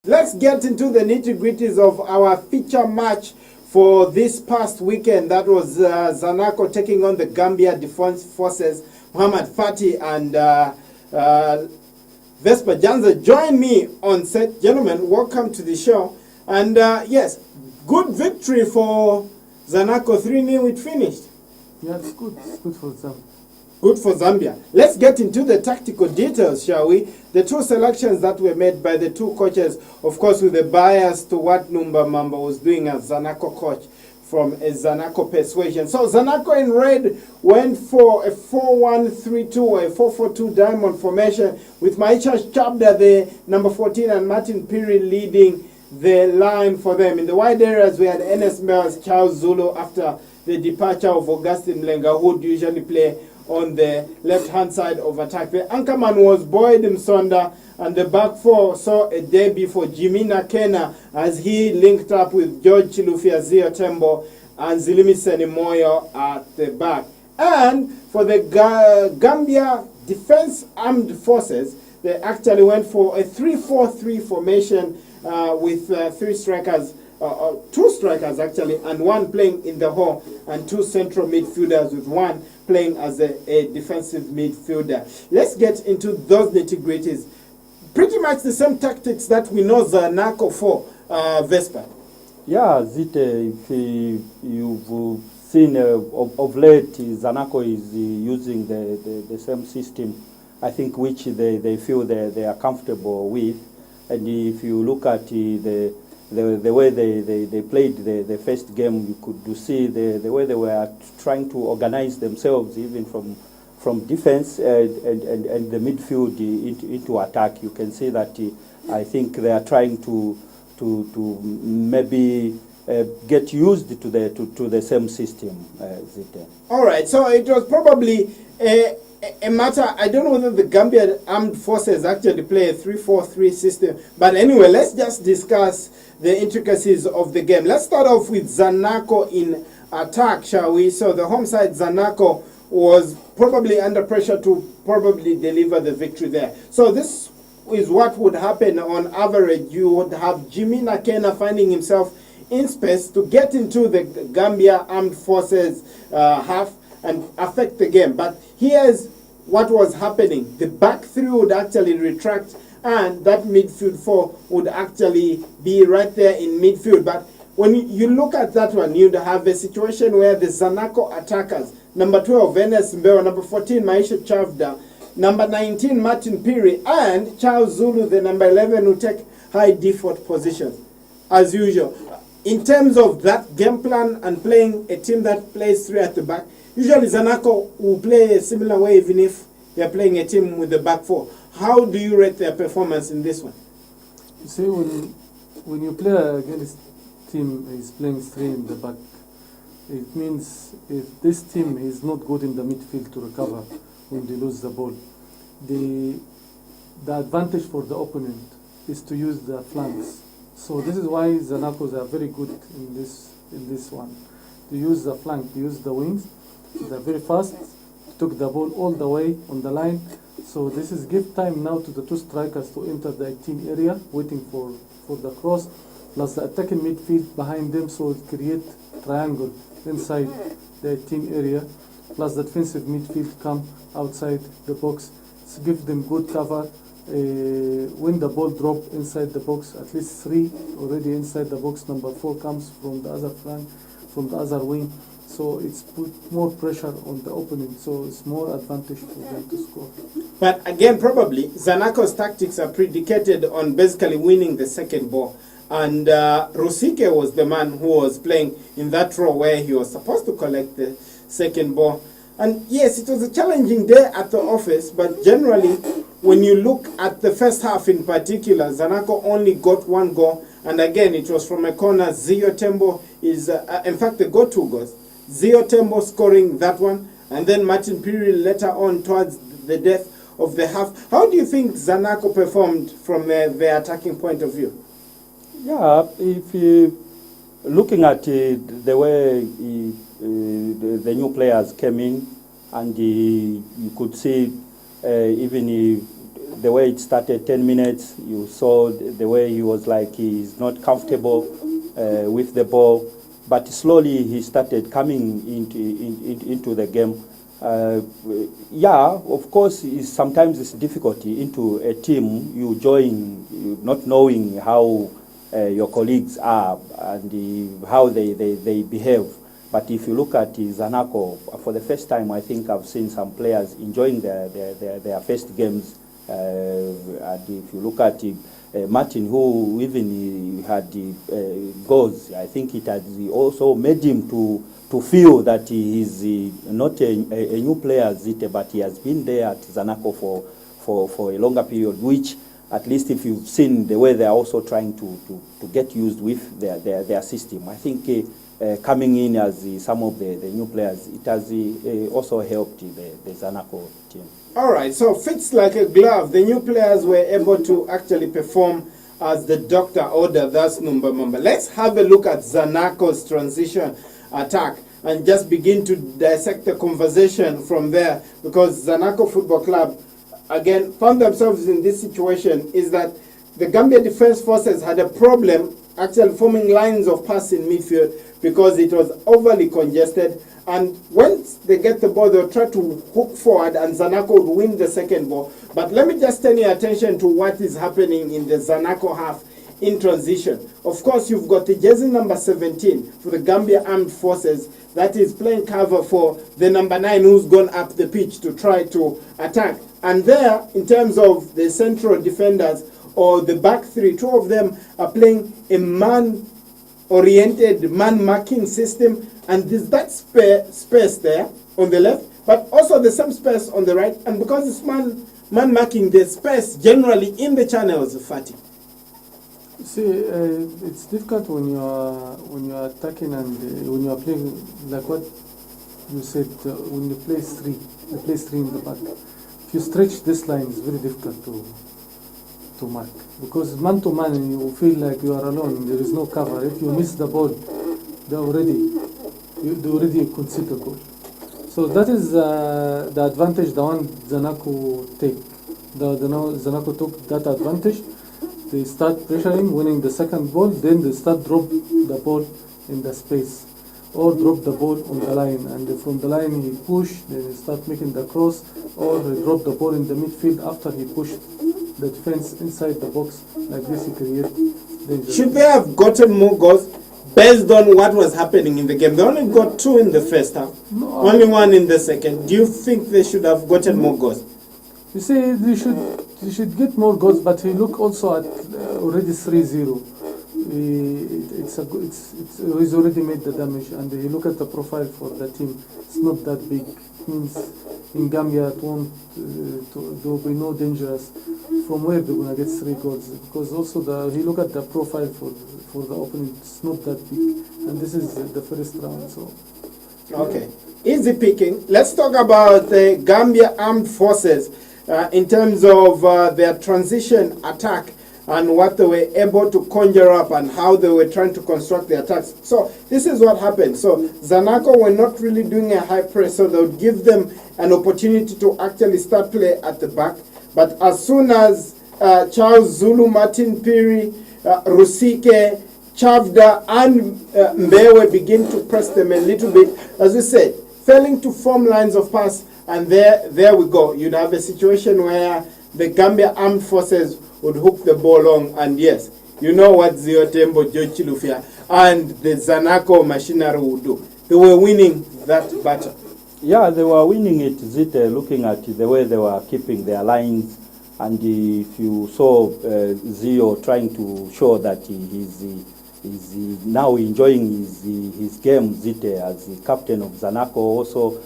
Let's get into the nitty-gritties of our feature match for this past weekend. That was Zanaco taking on the Gambia Defense Forces. Muhammad Fati and Vespa Janza join me on set. Gentlemen, welcome to the show. And yes, good victory for Zanaco. 3-0 it finished. Yeah, it's good. It's good for Zambia. Good for Zambia. Let's get into the tactical details, shall we? The two selections that were made by the two coaches, of course, with a bias to what Numba Mamba was doing as Zanaco coach from a Zanaco persuasion. So Zanaco in red went for a 4-1-3-2, a 4-4-2 diamond formation with Maisha Chabda, the number 14, and Martin Piri leading the line for them. In the wide areas, we had Enes Mbels, Charles Zulu after the departure of Augustine Mlenga, who would usually play on the left-hand side of attack. The anchorman was Boyd Msonda, and the back four saw a debut for Jimmy Nakena as he linked up with George Chilufya, Zio Tembo, and Zilimi Senimoyo at the back. And for the Gambia Defense Armed Forces, they actually went for a 3-4-3 formation with three strikers, two strikers actually, and one playing in the hole, and two central midfielders with one playing as a defensive midfielder. Let's get into those nitty-gritties. Pretty much the same tactics that we know Zanaco for, Vespa. Yeah, Zite, if you've seen of late, Zanaco is using the same system, I think, which they feel they are comfortable with. And if you look at the way they played the first game, you could see the way they were trying to organize themselves, even from defense and the midfield into attack. You can see that I think they are trying to maybe get used to the same system. All right, so it was probably a matter, I don't know whether the Gambia Armed Forces actually play a 3-4-3 system, but anyway, let's just discuss the intricacies of the game. Let's start off with Zanaco in attack, shall we? So the home side, Zanaco, was probably under pressure to probably deliver the victory there. So this is what would happen on average. You would have Jimmy Nakena finding himself in space to get into the Gambia Armed Forces half and affect the game. But here's what was happening. The back three would actually retract, and that midfield four would actually be right there in midfield. But when you look at that one, you'd have a situation where the Zanaco attackers, number 12, Enes Mbeo, number 14, Maisha Chavda, number 19, Martin Piri, and Charles Zulu, the number 11, who take high default positions, as usual. In terms of that game plan and playing a team that plays three at the back, usually Zanaco will play a similar way even if they're playing a team with the back four. How do you rate their performance in this one? You see, when you play against team is playing three in the back, it means if this team is not good in the midfield to recover when they lose the ball, the advantage for the opponent is to use the flanks. So this is why Zanacos are very good in this one. To use the flank, to use the wings. They're very fast, took the ball all the way on the line. So this is give time now to the two strikers to enter the 18 area, waiting for the cross, plus the attacking midfield behind them, so it create triangle inside the 18 area, plus the defensive midfield come outside the box, to give them good cover. When the ball drop inside the box, at least three already inside the box, number 4 comes from the other flank, from the other wing. So it's put more pressure on the opponent, so it's more advantage for them to score. But again, probably, Zanaco's tactics are predicated on basically winning the second ball. And Rusike was the man who was playing in that role where he was supposed to collect the second ball. And yes, it was a challenging day at the office, but generally, when you look at the first half in particular, Zanaco only got one goal. And again, it was from a corner. Zio Tembo is, in fact, the go-to goals. Zio Tembo scoring that one, and then Martin Piri later on towards the death of the half. How do you think Zanaco performed from their attacking point of view? Yeah, if looking at the way the new players came in, and you could see even the way it started, 10 minutes, you saw the way he was like he's not comfortable with the ball. But slowly he started coming into the game. Yeah, of course, sometimes it's difficulty into a team. You join not knowing how your colleagues are and how they behave. But if you look at Zanaco, for the first time, I think I've seen some players enjoying their first games. And if you look at Martin, who even had goals, I think it has also made him to feel that he is not a new player, Zite, but he has been there at Zanaco for a longer period, which at least if you've seen the way they are also trying to get used with their system. I think coming in as some of the new players, it has also helped the Zanaco team. All right, so fits like a glove. The new players were able to actually perform as the doctor ordered. That's number. Let's have a look at Zanaco's transition attack and just begin to dissect the conversation from there, because Zanaco Football Club, again, found themselves in this situation, is that the Gambia Defense Forces had a problem actually forming lines of pass in midfield because it was overly congested. And once they get the ball, they'll try to hook forward and Zanaco would win the second ball. But let me just turn your attention to what is happening in the Zanaco half in transition. Of course, you've got the jersey number 17 for the Gambia Armed Forces that is playing cover for the number 9 who's gone up the pitch to try to attack. And there, in terms of the central defenders or the back three, two of them are playing a man-oriented, man-marking system. And there's that space there on the left, but also the same space on the right. And because it's man-marking, the space generally in the channels, Fatih. See, it's difficult when you are attacking and when you are playing like what you said. When you play three in the back. If you stretch this line, it's very difficult to mark, because man to man you feel like you are alone. There is no cover. If you miss the ball, they already concede a goal. So that is the advantage the one Zanaco take. Zanaco took that advantage. They start pressuring, winning the second ball, then they start drop the ball in the space or drop the ball on the line, and from the line he push, then he start making the cross, or he drop the ball in the midfield after he pushed the defense inside the box. Like this he create danger. Should they have gotten more goals based on what was happening in the game? They only got 2 in the first half, only 1 in the second. Do you think they should have gotten more goals? You see, they should get more goals, but he look also at already 3-0. He's already made the damage, and he look at the profile for the team. It's not that big. It means in Gambia it won't there will be no dangerous. From where they're gonna get 3 goals? Because also he look at the profile for the opponent. It's not that big, and this is the first round. So okay, easy picking. Let's talk about the Gambia Armed Forces in terms of their transition attack and what they were able to conjure up and how they were trying to construct the attacks. So this is what happened. So Zanaco were not really doing a high press, so they would give them an opportunity to actually start play at the back. But as soon as Charles Zulu, Martin Piri, Rusike, Chavda and Mbewe begin to press them a little bit, as we said, failing to form lines of pass, and there we go. You'd have a situation where the Gambia Armed Forces would hook the ball long, and yes, you know what Zio Tembo, George Chilufia, and the Zanaco machinery would do. They were winning that battle. Yeah, they were winning it, Zite, looking at the way they were keeping their lines. And if you saw Zio trying to show that he's now enjoying his game, Zite, as the captain of Zanaco, also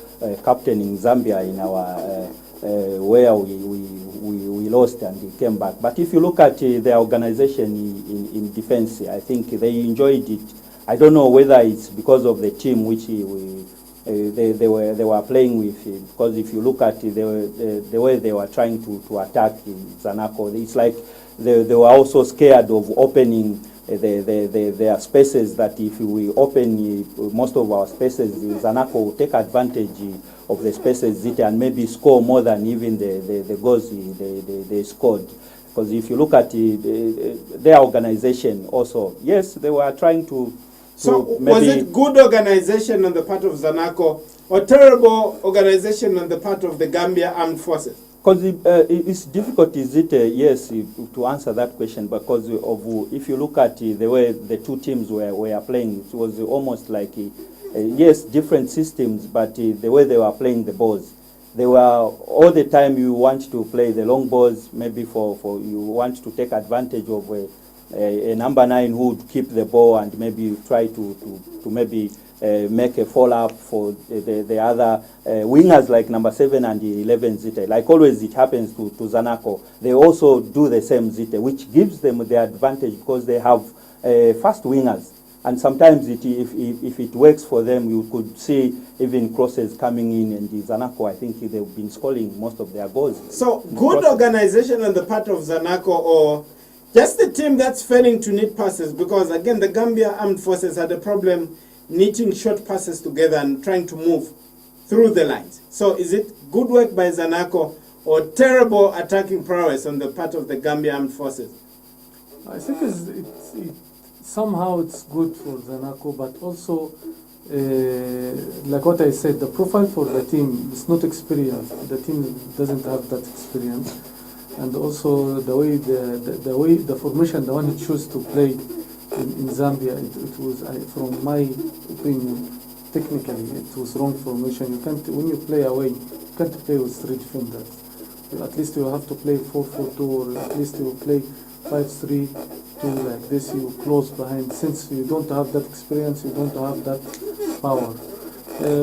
captain in Zambia in our where we lost and he came back. But if you look at their organization in defense, I think they enjoyed it. I don't know whether it's because of the team which they were playing with, because if you look at the way they were trying to attack Zanaco, it's like they were also scared of opening there are spaces that if we open most of our spaces, Zanaco will take advantage of the spaces and maybe score more than even the goals they scored. Because if you look at their organization also, yes, they were trying to So maybe, was it good organization on the part of Zanaco or terrible organization on the part of the Gambia Armed Forces? because it's difficult, is it? Yes, to answer that question, because of if you look at the way the two teams were playing, it was almost like yes, different systems, but the way they were playing the balls, they were all the time. You want to play the long balls, maybe for you want to take advantage of a number 9 who would keep the ball and maybe try to maybe make a follow-up for the other wingers like number 7 and 11 Zite. Like always it happens to Zanaco. They also do the same Zite, which gives them the advantage because they have fast wingers. And sometimes if it works for them, you could see even crosses coming in, and Zanaco, I think they've been scoring most of their goals. So good organization on the part of Zanaco, or just the team that's failing to knit passes? Because again, the Gambia Armed Forces had a problem knitting short passes together and trying to move through the lines. So is it good work by Zanaco or terrible attacking prowess on the part of the Gambia Armed Forces? I think somehow it's good for Zanaco, but also, like what I said, the profile for the team is not experienced. The team doesn't have that experience, and also the way the formation, the one it chose to play in Zambia, it was, from my opinion, technically it was wrong formation. You can't, when you play away, you can't play with 3 defenders. At least you have to play 4-4-2, or at least you play 5-3-2 like this. You close behind. Since you don't have that experience, you don't have that power.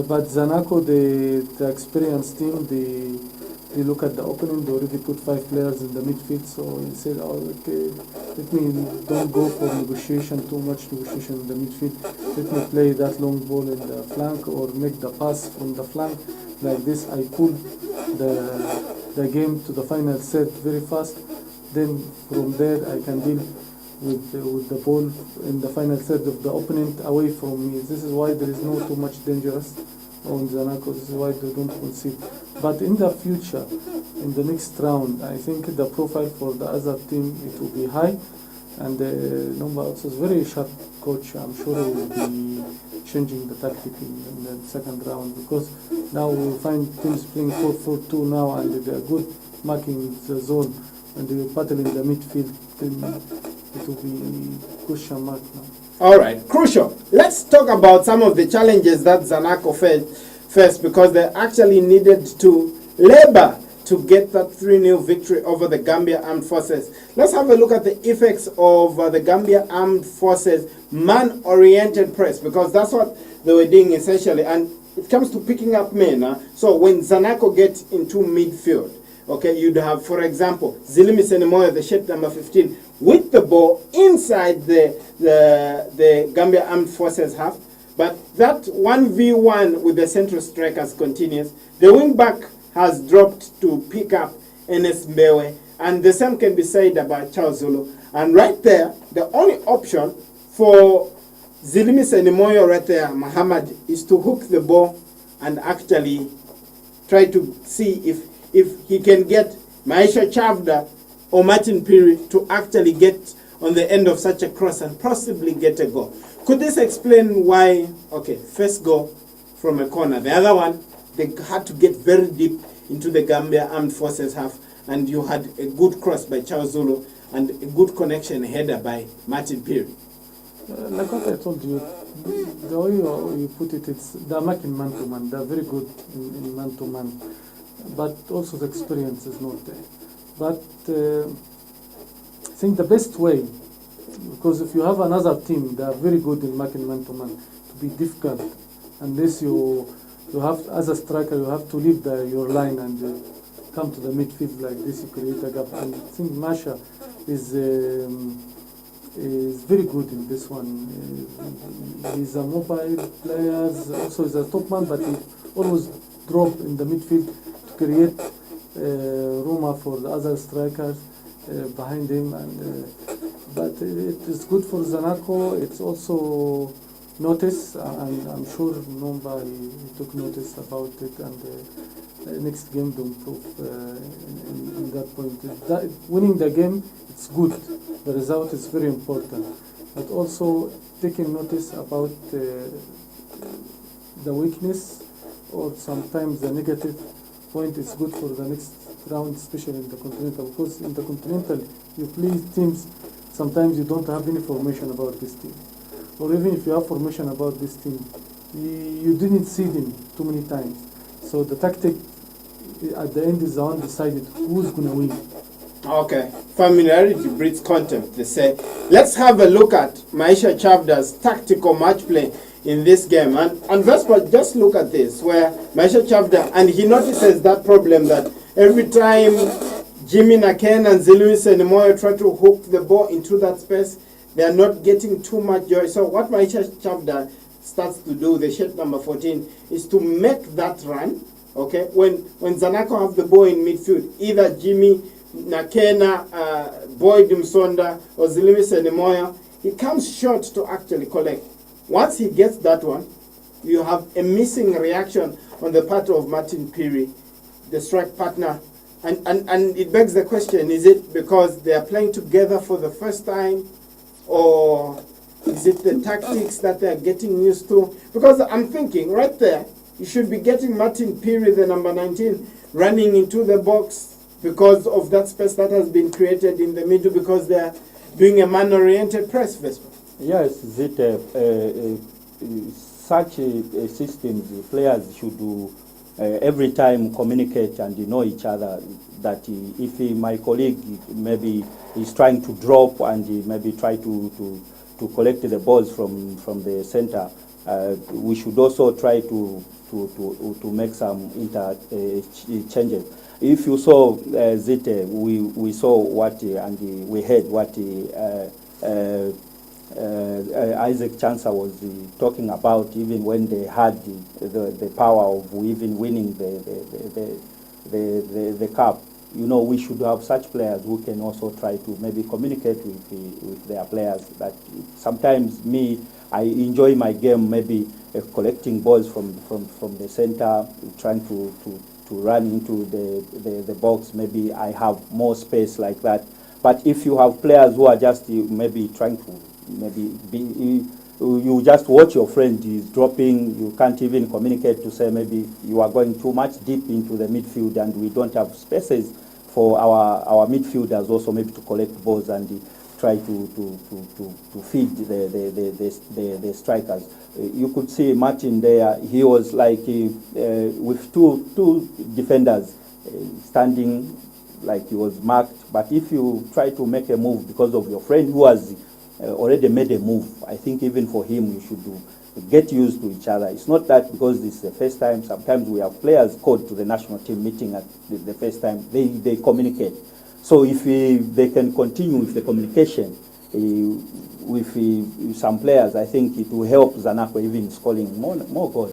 But Zanaco, the experienced team, they look at the opening. They already put 5 players in the midfield. So he said, "Oh, okay, let me don't go for negotiation, too much negotiation in the midfield. Let me play that long ball in the flank, or make the pass from the flank. Like this, I pull the game to the final third very fast. Then from there, I can deal with the ball in the final third of the opponent away from me. This is why there is no too much dangerous on Zanaco. This is why they don't concede. But in the future, in the next round, I think the profile for the other team, it will be high. And Numba also is very sharp coach. I'm sure he will be changing the tactic in the second round, because now we find teams playing 4-4-2 now, and they are good marking the zone, and they will battle in the midfield. Then it will be question mark now. All right, crucial. Let's talk about some of the challenges that Zanaco faced, because they actually needed to labor to get that 3-0 victory over the Gambia Armed Forces. Let's have a look at the effects of the Gambia Armed Forces man-oriented press, because that's what they were doing essentially. And it comes to picking up men. So when Zanaco gets into midfield, okay, you'd have, for example, Zilimi Senemoyo, the shirt number 15, with the ball inside the Gambia Armed Forces half. But that 1v1 with the central strikers continues. The wing back has dropped to pick up Enes Mbewe, and the same can be said about Charles Zulu. And right there, the only option for Zilimi Senemoyo right there, Muhammad, is to hook the ball and actually try to see if he can get Maisha Chavda or Martin Piri to actually get on the end of such a cross and possibly get a goal. Could this explain why, okay, first goal from a corner, the other one, they had to get very deep into the Gambia Armed Forces half, and you had a good cross by Charles Zulu and a good connection header by Martin Piri? Like what I told you, the way you put it, it's they're making man-to-man. They're very good in man-to-man, but also the experience is not there. But I think the best way, because if you have another team, they are very good in making man-to-man, to be difficult, unless you have, as a striker, you have to leave your line and come to the midfield like this, you create a gap. And I think Masha is very good in this one. He's a mobile player, also he's a top man, but he always drop in the midfield to create room for the other strikers behind him, and but it is good for Zanaco. It's also notice, and I'm sure Nomba he took notice about it, and next game to improve in that point. Winning the game, it's good. The result is very important, but also taking notice about the weakness or sometimes the negative point is good for the next round, especially in the continental, because in the continental you play teams sometimes you don't have any information about this team, or even if you have information about this team, you didn't see them too many times. So the tactic at the end is the one decided who's gonna win. Okay, familiarity breeds contempt, they say. Let's have a look at Maisha Chavda's tactical match play in this game. And Vespa, just look at this, where Maisha Chavda, and he notices that problem that every time Jimmy Naken and Ziluis and Moyo try to hook the ball into that space, they are not getting too much joy. So what Maisha Chavda starts to do, the shirt number 14, is to make that run. Okay, when Zanaco have the ball in midfield, either Jimmy Nakena, Boyd Msonda, or Ziluis and Moyo, he comes short to actually collect. Once he gets that one, you have a missing reaction on the part of Martin Piri, the strike partner. And it begs the question, is it because they are playing together for the first time, or is it the tactics that they are getting used to? Because I'm thinking right there, you should be getting Martin Piri, the number 19, running into the box because of that space that has been created in the middle, because they are doing a man-oriented press, Vespa. Yes, such a system, the players should do every time communicate and know each other. That if my colleague maybe is trying to drop and maybe try to collect the balls from the center, we should also try to make some changes. If you saw Zite, we saw what and we heard what Isaac Chancer was talking about, even when they had the power of even winning the cup. You know, we should have such players who can also try to maybe communicate with their players. That sometimes I enjoy my game maybe collecting balls from the center, trying to run into the box. Maybe I have more space like that. But if you have players who are just maybe trying to you just watch your friend is dropping, you can't even communicate to say maybe you are going too much deep into the midfield and we don't have spaces for our midfielders also maybe to collect balls and try to feed the strikers. You could see Martin there, he was like with two defenders standing like he was marked. But if you try to make a move because of your friend who has already made a move, I think even for him you should get used to each other. It's not that because this is the first time. Sometimes we have players called to the national team meeting at the first time. They communicate. So if they can continue with the communication with some players, I think it will help Zanaco even scoring more goals.